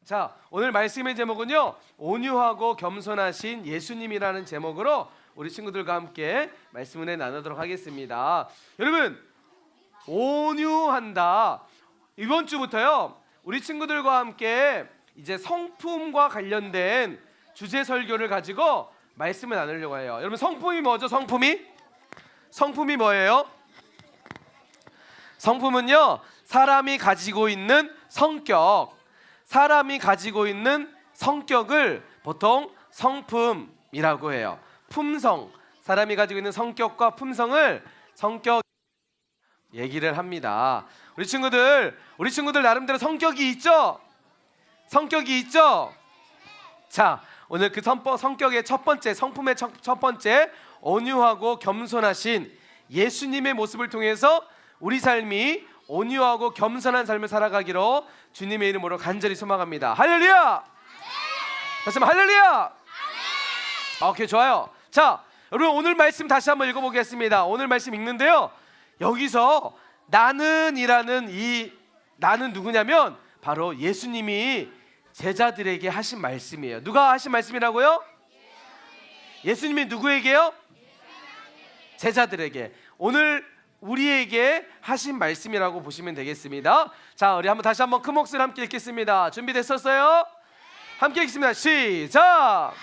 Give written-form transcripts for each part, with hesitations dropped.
자, 오늘 말씀의 제목은요, 온유하고 겸손하신 예수님이라는 제목으로 우리 친구들과 함께 말씀을 나누도록 하겠습니다. 여러분, 온유한다. 이번 주부터요, 우리 친구들과 함께 이제 성품과 관련된 주제 설교를 가지고 말씀을 나누려고 해요. 여러분, 성품이 뭐죠? 성품이 뭐예요? 성품은요, 사람이 가지고 있는 사람이 가지고 있는 성격을 보통 성품이라고 해요. 품성, 사람이 가지고 있는 성격과 품성을 성격 얘기를 합니다. 우리 친구들 나름대로 성격이 있죠? 자, 오늘 그 성격의 첫 번째, 성품의 첫 번째, 온유하고 겸손하신 예수님의 모습을 통해서 우리 삶이 온유하고 겸손한 삶을 살아가기로 주님의 이름으로 간절히 소망합니다. 할렐루야! 다시 한번 할렐루야! 오케이, 좋아요. 자, 여러분, 오늘 말씀 다시 한번 읽어보겠습니다. 오늘 말씀 읽는데요, 여기서 나는이라는 이 나는 누구냐면 바로 예수님이 제자들에게 하신 말씀이에요. 누가 하신 말씀이라고요? 예수님이 누구에게요? 제자들에게. 오늘 우리에게 하신 말씀이라고 보시면 되겠습니다. 자, 우리 다시 한번 큰 목소리로 함께 읽겠습니다. 준비됐었어요? 함께 읽습니다. 시작!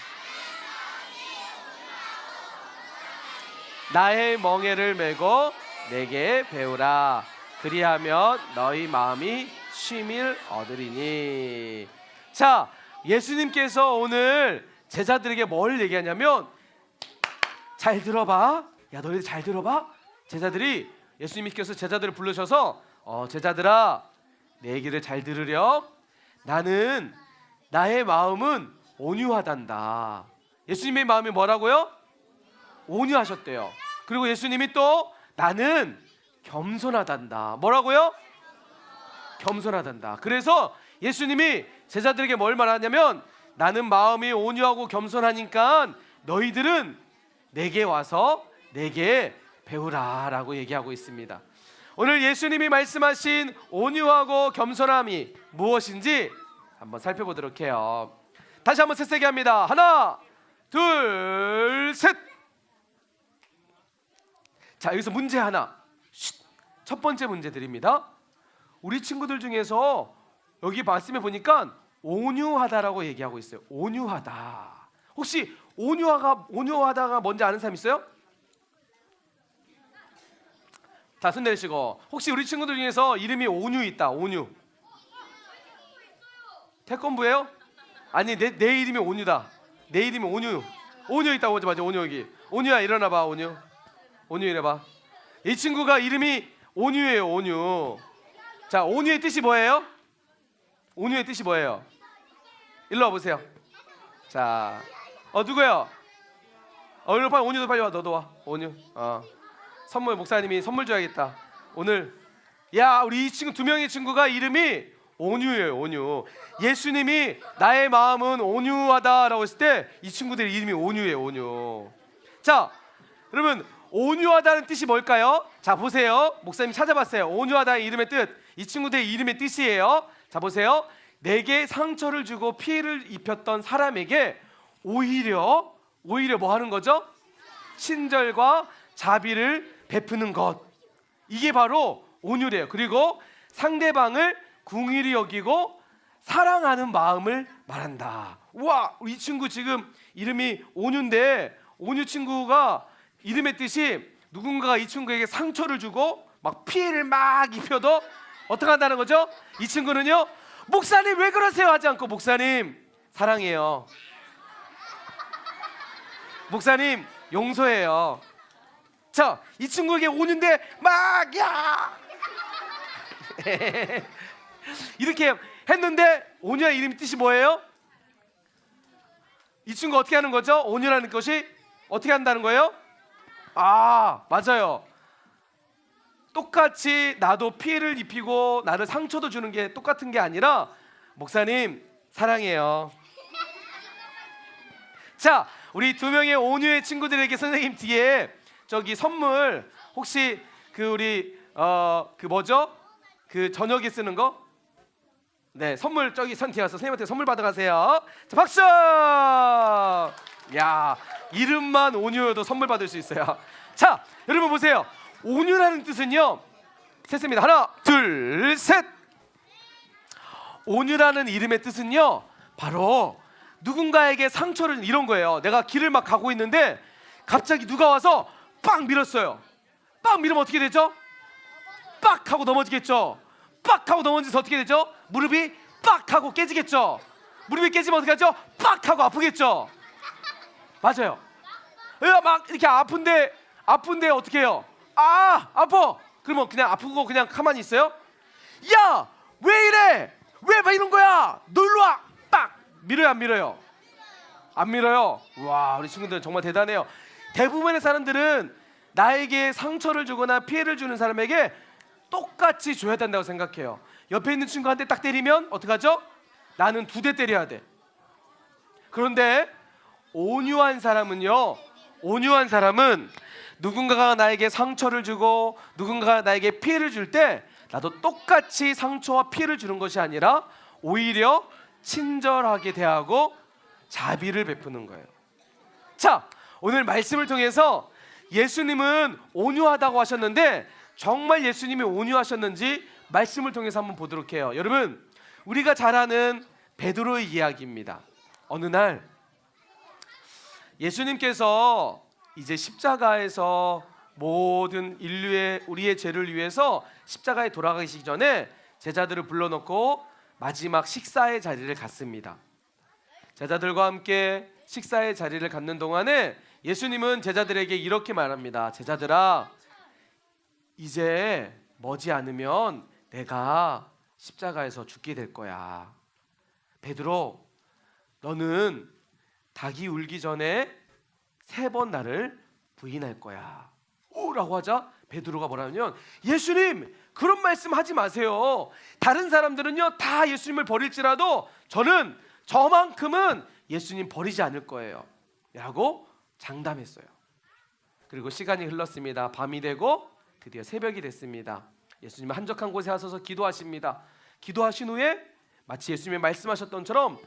나의 멍에를 메고 내게 배우라. 그리하면 너희 마음이 쉼을 얻으리니. 자, 예수님께서 오늘 제자들에게 뭘 얘기하냐면, 잘 들어봐. 야, 너희들 잘 들어봐. 제자들이, 예수님께서 제자들을 부르셔서 제자들아, 내 얘기를 잘 들으렴. 나의 마음은 온유하단다. 예수님의 마음이 뭐라고요? 온유하셨대요. 그리고 예수님이 또 나는 겸손하단다. 뭐라고요? 겸손하단다. 그래서 예수님이 제자들에게 뭘 말하냐면, 나는 마음이 온유하고 겸손하니까 너희들은 내게 와서 내게 배우라 라고 얘기하고 있습니다. 오늘 예수님이 말씀하신 온유하고 겸손함이 무엇인지 한번 살펴보도록 해요. 다시 한번 세세게 합니다. 하나, 둘, 셋. 자, 여기서 문제 하나. 첫 번째 문제 드립니다. 우리 친구들 중에서 여기 말씀해 보니까 온유하다라고 얘기하고 있어요. 온유하다. 혹시 온유하다가 뭔지 아는 사람 있어요? 자, 손 내리시고. 혹시 우리 친구들 중에서 이름이 온유 있다. 온유. 태권부예요? 아니, 내 이름이 온유다. 내 이름이 온유. 온유 있다고 하지. 맞아, 온유. 여기 온유야, 일어나봐. 온유 이래봐. 이 친구가 이름이 온유예요. 온유. 자, 온유의 뜻이 뭐예요? 온유의 뜻이 뭐예요? 일로 와보세요. 자, 누구예요? 일로 빨리, 온유도 빨리 와. 너도 와. 온유. 선물, 목사님이 선물 줘야겠다. 오늘, 야, 우리 이 친구, 두 명의 친구가 이름이 온유예요. 온유. 예수님이 나의 마음은 온유하다라고 했을 때 이 친구들 이름이 온유예요. 온유. 자, 여러분, 온유하다는 뜻이 뭘까요? 자, 보세요. 목사님 찾아봤어요. 온유하다의 이름의 뜻, 이 친구들의 이름의 뜻이에요. 자, 보세요. 내게 상처를 주고 피해를 입혔던 사람에게 오히려 뭐 하는 거죠? 친절과 자비를 베푸는 것. 이게 바로 온유래요. 그리고 상대방을 궁일이 여기고 사랑하는 마음을 말한다. 우와, 이 친구 지금 이름이 온유인데, 온유 친구가 이름의 뜻이 누군가가 이 친구에게 상처를 주고 막 피해를 막 입혀도 어떻게 한다는 거죠? 이 친구는요, 목사님 왜 그러세요 하지 않고, 목사님 사랑해요. 목사님 용서해요. 자, 이 친구에게 온유인데 막 야 이렇게 했는데, 온유의 이름 뜻이 뭐예요? 이 친구 어떻게 하는 거죠? 온유라는 것이 어떻게 한다는 거예요? 맞아요. 똑같이 나도 피해를 입히고 나를 상처도 주는 게 똑같은 게 아니라, 목사님 사랑해요. 자, 우리 두 명의 온유의 친구들에게 선생님 뒤에 저기 선물, 혹시 그 우리 그 뭐죠? 그 저녁에 쓰는 거? 네, 선물 저기 선티 가서 선생님한테 선물 받아가세요. 자, 박수! 야, 이름만 온유여도 선물 받을 수 있어요. 자, 여러분 보세요. 온유라는 뜻은요, 셋습니다. 하나, 둘, 셋. 온유라는 이름의 뜻은요, 바로 누군가에게 상처를, 이런 거예요. 내가 길을 막 가고 있는데 갑자기 누가 와서 빡 밀었어요. 빡 밀으면 어떻게 되죠? 빡 하고 넘어지겠죠. 빡 하고 넘어져서 어떻게 되죠? 무릎이 빡 하고 깨지겠죠. 무릎이 깨지면 어떻게 하죠? 빡 하고 아프겠죠. 맞아요. 막 이렇게 아픈데 어떻게 해요? 아, 아파. 그러면 그냥 아프고 그냥 가만히 있어요? 야, 왜 이래? 왜 막 이런 거야? 너 일로 와. 빡 밀어요, 안 밀어요? 안 밀어요. 와, 우리 친구들 정말 대단해요. 대부분의 사람들은 나에게 상처를 주거나 피해를 주는 사람에게 똑같이 줘야 된다고 생각해요. 옆에 있는 친구한테 딱 때리면 어떡하죠? 나는 2대 때려야 돼. 그런데 온유한 사람은요, 온유한 사람은 누군가가 나에게 상처를 주고 누군가가 나에게 피해를 줄 때 나도 똑같이 상처와 피해를 주는 것이 아니라 오히려 친절하게 대하고 자비를 베푸는 거예요. 자, 오늘 말씀을 통해서 예수님은 온유하다고 하셨는데 정말 예수님이 온유하셨는지 말씀을 통해서 한번 보도록 해요. 여러분, 우리가 잘 아는 베드로의 이야기입니다. 어느 날 예수님께서 이제 십자가에서 모든 인류의 우리의 죄를 위해서 십자가에 돌아가시기 전에 제자들을 불러놓고 마지막 식사의 자리를 갖습니다. 제자들과 함께 식사의 자리를 갖는 동안에 예수님은 제자들에게 이렇게 말합니다. 제자들아, 이제 머지않으면 내가 십자가에서 죽게 될 거야. 베드로, 너는 닭이 울기 전에 3번 나를 부인할 거야. 라고 하자 베드로가 뭐라냐면, 예수님, 그런 말씀 하지 마세요. 다른 사람들은요 다 예수님을 버릴지라도 저는 저만큼은 예수님 버리지 않을 거예요 라고 장담했어요. 그리고 시간이 흘렀습니다. 밤이 되고 드디어 새벽이 됐습니다. 예수님은 한적한 곳에 하셔서 기도하십니다. 기도하신 후에 마치 예수님이 말씀하셨던처럼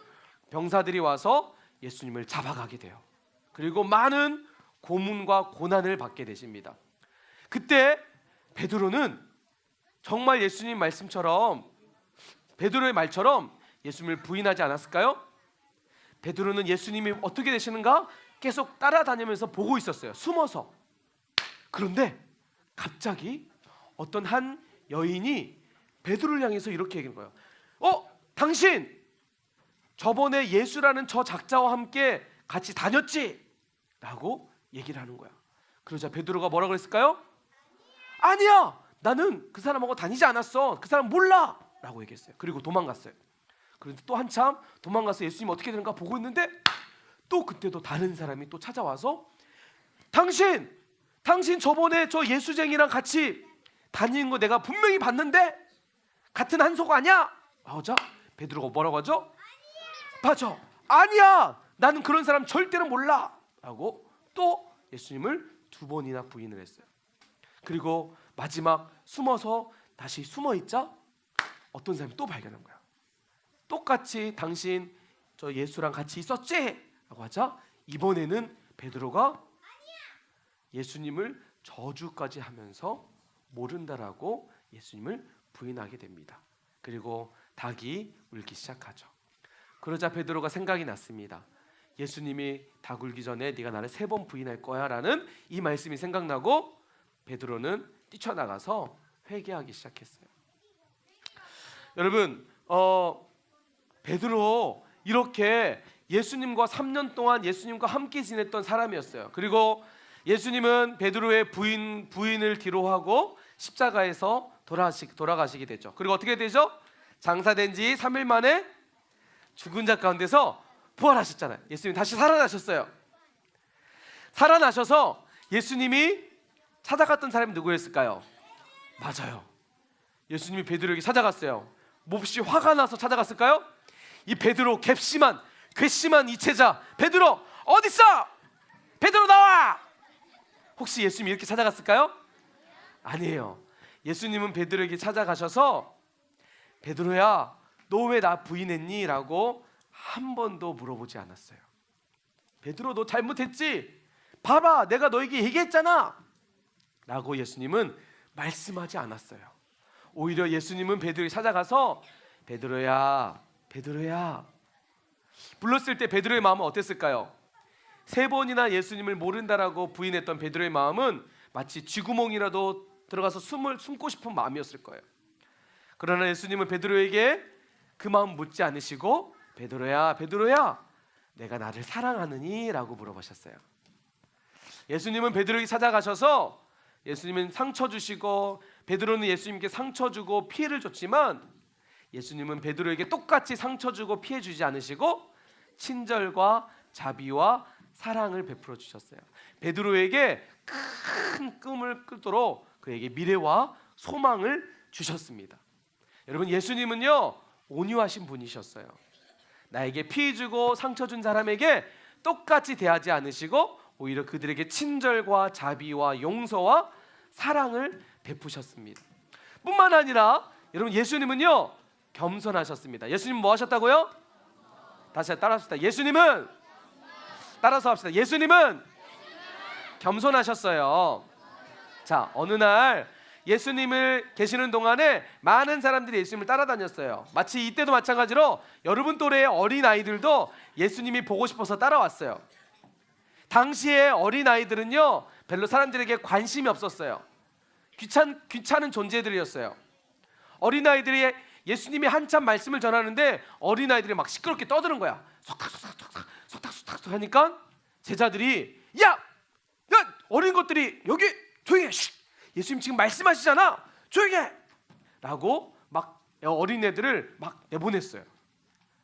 병사들이 와서 예수님을 잡아가게 돼요. 그리고 많은 고문과 고난을 받게 되십니다. 그때 베드로는 정말 예수님 말씀처럼, 베드로의 말처럼 예수님을 부인하지 않았을까요? 베드로는 예수님이 어떻게 되시는가 계속 따라다니면서 보고 있었어요. 숨어서. 그런데 갑자기 어떤 한 여인이 베드로를 향해서 이렇게 얘기하는 거예요. 당신 저번에 예수라는 저 작자와 함께 같이 다녔지? 라고 얘기를 하는 거야. 그러자 베드로가 뭐라 그랬을까요? 아니야, 나는 그 사람하고 다니지 않았어. 그 사람 몰라 라고 얘기했어요. 그리고 도망갔어요. 그런데 또 한참 도망가서 예수님이 어떻게 되는가 보고 있는데 또 그때도 다른 사람이 또 찾아와서 당신 저번에 저 예수쟁이랑 같이 다니는 거 내가 분명히 봤는데 같은 한속 아니야? 하자 베드로가 뭐라고 하죠? 맞아, 아니야, 나는 그런 사람 절대로 몰라 라고 또 예수님을 2번이나 부인을 했어요. 그리고 마지막 숨어서 다시 숨어있자 어떤 사람이 또 발견한 거야. 똑같이 당신 저 예수랑 같이 있었지? 라고 하자 이번에는 베드로가 예수님을 저주까지 하면서 모른다라고 예수님을 부인하게 됩니다. 그리고 닭이 울기 시작하죠. 그러자 베드로가 생각이 났습니다. 예수님이 닭 울기 전에 네가 나를 3번 부인할 거야 라는 이 말씀이 생각나고 베드로는 뛰쳐나가서 회개하기 시작했어요. 여러분, 베드로 이렇게 예수님과 3년 동안 예수님과 함께 지냈던 사람이었어요. 그리고 예수님은 베드로의 부인을 뒤로하고 십자가에서 돌아가시게 되죠. 그리고 어떻게 되죠? 장사된 지 3일 만에 죽은 자 가운데서 부활하셨잖아요. 예수님이 다시 살아나셨어요. 살아나셔서 예수님이 찾아갔던 사람이 누구였을까요? 맞아요, 예수님이 베드로에게 찾아갔어요. 몹시 화가 나서 찾아갔을까요? 이 베드로, 괘씸한 이체자 베드로 어딨어? 베드로 나와! 혹시 예수님이 이렇게 찾아갔을까요? 아니에요. 예수님은 베드로에게 찾아가셔서 베드로야, 너 왜 나 부인했니? 라고 한 번도 물어보지 않았어요. 베드로, 너 잘못했지? 봐봐, 내가 너에게 얘기했잖아 라고 예수님은 말씀하지 않았어요. 오히려 예수님은 베드로에게 찾아가서 베드로야, 베드로야 불렀을 때 베드로의 마음은 어땠을까요? 3번이나 예수님을 모른다라고 부인했던 베드로의 마음은 마치 쥐구멍이라도 들어가서 숨고 싶은 마음이었을 거예요. 그러나 예수님은 베드로에게 그 마음 묻지 않으시고 베드로야, 베드로야 내가 나를 사랑하느니? 라고 물어보셨어요. 예수님은 베드로에게 찾아가셔서 예수님은 상처 주시고 베드로는 예수님께 상처 주고 피해를 줬지만 예수님은 베드로에게 똑같이 상처 주고 피해 주지 않으시고 친절과 자비와 사랑을 베풀어 주셨어요. 베드로에게 큰 꿈을 꾸도록 그에게 미래와 소망을 주셨습니다. 여러분, 예수님은요 온유하신 분이셨어요. 나에게 피해 주고 상처 준 사람에게 똑같이 대하지 않으시고 오히려 그들에게 친절과 자비와 용서와 사랑을 베푸셨습니다. 뿐만 아니라 여러분, 예수님은요 겸손하셨습니다. 예수님 뭐 하셨다고요? 다시 따라합시다. 예수님은, 따라서 합시다. 예수님은 겸손하셨어요. 자, 어느 날 예수님을 계시는 동안에 많은 사람들이 예수님을 따라다녔어요. 마치 이때도 마찬가지로 여러분 또래의 어린아이들도 예수님이 보고 싶어서 따라왔어요. 당시에 어린아이들은요 별로 사람들에게 관심이 없었어요. 귀찮은 존재들이었어요. 어린아이들이 예수님이 한참 말씀을 전하는데 어린아이들이 막 시끄럽게 떠드는 거야. 속닥속닥 하니까 제자들이 야 어린 것들이 여기 조용히 해. 예수님 지금 말씀하시잖아. 조용히 해. 라고 막 어린애들을 막 내보냈어요.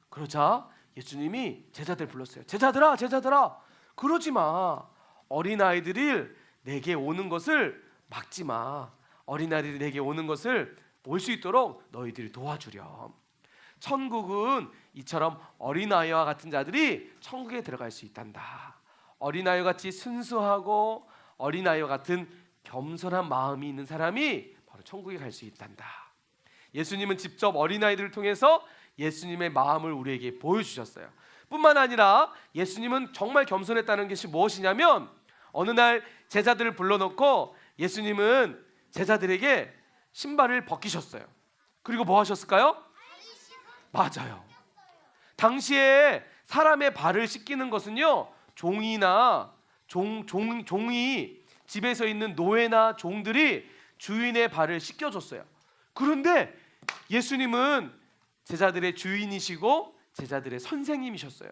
그러자 예수님이 제자들 불렀어요. 제자들아, 제자들아, 그러지 마. 어린아이들이 내게 오는 것을 막지 마. 어린아이들이 내게 오는 것을 볼 수 있도록 너희들이 도와주렴. 천국은 이처럼 어린아이와 같은 자들이 천국에 들어갈 수 있단다. 어린아이와 같이 순수하고 어린아이와 같은 겸손한 마음이 있는 사람이 바로 천국에 갈 수 있단다. 예수님은 직접 어린아이들을 통해서 예수님의 마음을 우리에게 보여주셨어요. 뿐만 아니라 예수님은 정말 겸손했다는 것이 무엇이냐면 어느 날 제자들을 불러놓고 예수님은 제자들에게 신발을 벗기셨어요. 그리고 뭐 하셨을까요? 맞아요. 당시에 사람의 발을 씻기는 것은요 종이나 종이 집에서 있는 노예나 종들이 주인의 발을 씻겨줬어요. 그런데 예수님은 제자들의 주인이시고 제자들의 선생님이셨어요.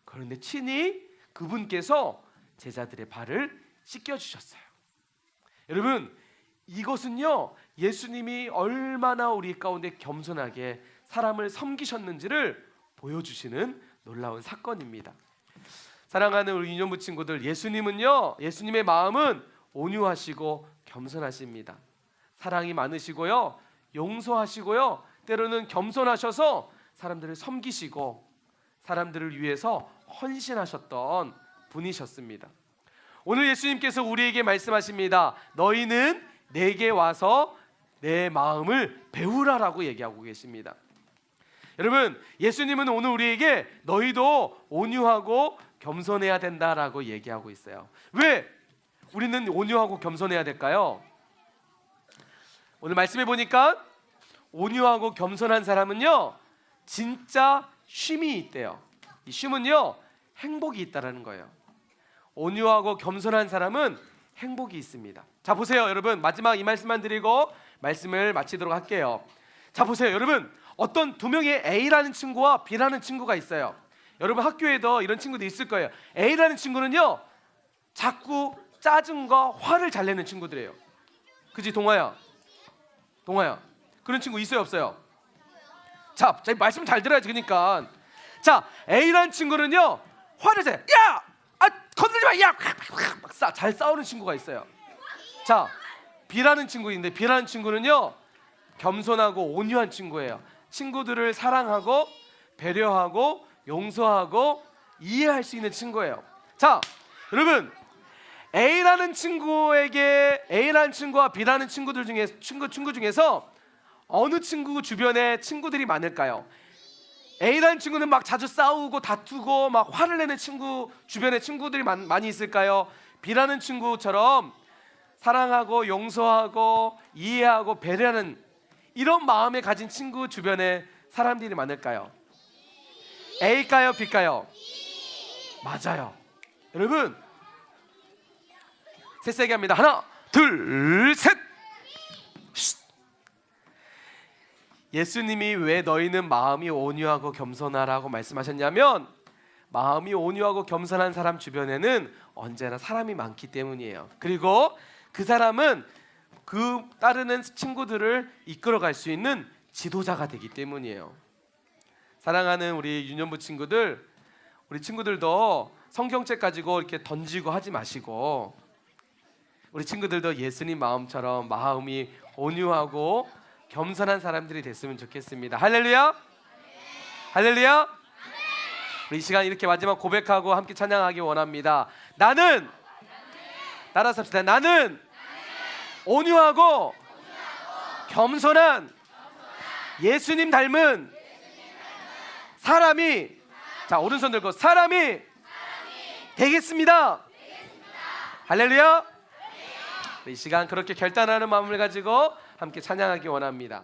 그런데 친히 그분께서 제자들의 발을 씻겨주셨어요. 여러분, 이것은요 예수님이 얼마나 우리 가운데 겸손하게 사람을 섬기셨는지를 보여주시는 놀라운 사건입니다. 사랑하는 우리 유년부 친구들, 예수님은요 예수님의 마음은 온유하시고 겸손하십니다. 사랑이 많으시고요 용서하시고요 때로는 겸손하셔서 사람들을 섬기시고 사람들을 위해서 헌신하셨던 분이셨습니다. 오늘 예수님께서 우리에게 말씀하십니다. 너희는 내게 와서 내 마음을 배우라라고 얘기하고 계십니다. 여러분, 예수님은 오늘 우리에게 너희도 온유하고 겸손해야 된다라고 얘기하고 있어요. 왜 우리는 온유하고 겸손해야 될까요? 오늘 말씀해 보니까 온유하고 겸손한 사람은요 진짜 쉼이 있대요. 이 쉼은요 행복이 있다라는 거예요. 온유하고 겸손한 사람은 행복이 있습니다. 자, 보세요 여러분, 마지막 이 말씀만 드리고 말씀을 마치도록 할게요. 자, 보세요 여러분, 어떤 두 명의 A라는 친구와 B라는 친구가 있어요. 여러분 학교에도 이런 친구도 있을 거예요. A라는 친구는요 자꾸 짜증과 화를 잘 내는 친구들이에요. 그지 동아야? 동아야, 그런 친구 있어요 없어요? 자, 말씀 잘 들어야지. 그러니까 자, A라는 친구는요 화를 잘, 야! 건들지 마! 야! 막 잘 싸우는 친구가 있어요. 자, B라는 친구인데 B라는 친구는요 겸손하고 온유한 친구예요. 친구들을 사랑하고 배려하고 용서하고 이해할 수 있는 친구예요. 자, 여러분, A라는 친구와 B라는 친구 중에서 어느 친구 주변에 친구들이 많을까요? A라는 친구는 막 자주 싸우고 다투고 막 화를 내는 친구, 주변에 친구들이 많이 있을까요? B라는 친구처럼 사랑하고 용서하고 이해하고 배려하는 이런 마음을 가진 친구 주변에 사람들이 많을까요? A일까요? B일까요? 맞아요. 여러분 세세게 합니다. 하나 둘 셋. 예수님이 왜 너희는 마음이 온유하고 겸손하라고 말씀하셨냐면, 마음이 온유하고 겸손한 사람 주변에는 언제나 사람이 많기 때문이에요. 그리고 그 사람은 그 따르는 친구들을 이끌어갈 수 있는 지도자가 되기 때문이에요. 사랑하는 우리 유년부 친구들, 우리 친구들도 성경책 가지고 이렇게 던지고 하지 마시고, 우리 친구들도 예수님 마음처럼 마음이 온유하고 겸손한 사람들이 됐으면 좋겠습니다. 할렐루야. 할렐루야. 우리 이 시간 이렇게 마지막 고백하고 함께 찬양하기 원합니다. 나는, 따라서 합시다. 나는 온유하고 겸손한 예수님 닮은 사람이, 자 오른손 들고 사람이 되겠습니다. 할렐루야. 이 시간 그렇게 결단하는 마음을 가지고 함께 찬양하기 원합니다.